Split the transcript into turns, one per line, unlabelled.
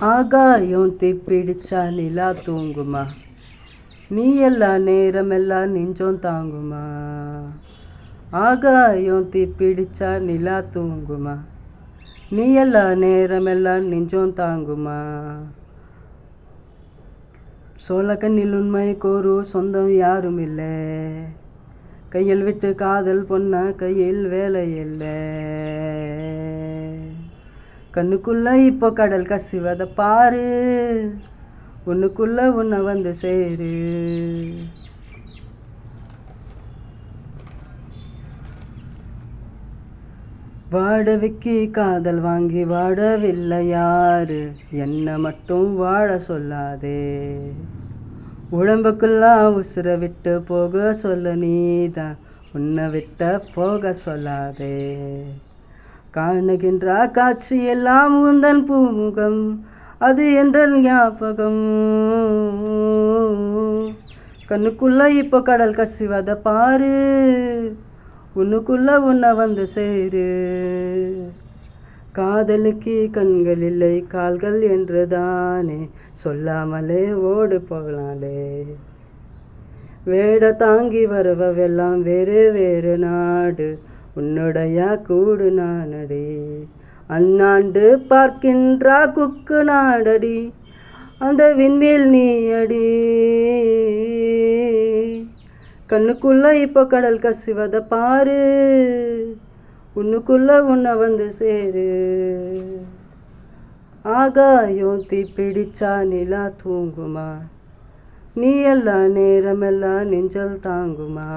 ஆகாயம் தீப்பிடிச்சா நிலா தூங்குமா? நீ எல்லா நேரமெல்லாம் நெஞ்சம் தாங்குமா? ஆகாயம் தீப்பிடிச்சா நிலா தூங்குமா? நீ எல்லா நேரமெல்லாம் நெஞ்சம் தாங்குமா? சோழ கண்ணில் உண்மைக்கு ஒரு சொந்தம் யாரும் இல்லை. கையில் விட்டு காதல் பொண்ணா கையில் வேலை இல்லை. கண்ணுக்குள்ள இப்போ கடல் கசிவத பாரு, உன்னுக்குள்ள உன்னை வந்து சேரு. வாடவைக்கு காதல் வாங்கி வாடவில்லை யாரு, என்ன மட்டும் வாழ சொல்லாதே. உடம்புக்குள்ளா உசுர விட்டு போக சொல்ல நீதான், உன்னை விட்ட போக சொல்லாதே. காணுகின்ற காட்சி எல்லாம் உந்தன் பூமுகம், அது என்ற ஞாபகம். கண்ணுக்குள்ள இப்போ கடல் கசிவத பாரு, உன்னுக்குள்ள உன்னை வந்து சேரு. காதலுக்கு கண்கள் இல்லை கால்கள் என்றுதானே, சொல்லாமலே ஓடு போகலாலே. வேட தாங்கி வருவவெல்லாம் வேறு வேறு நாடு, உன்னுடைய கூடு நானடி. அண்ணாண்டு பார்க்கின்றா குக்கு நாடடி, அந்த விண்மேல் நீ அடி. கண்ணுக்குள்ள இப்போ கடல் கசிவத பாரு, உன்னுக்குள்ள உன்னை வந்து சேரு. ஆகாயம் தீப்பிடிச்சா நிலா தூங்குமா? நீ எல்லா நேரமெல்லாம் நெஞ்சல் தாங்குமா?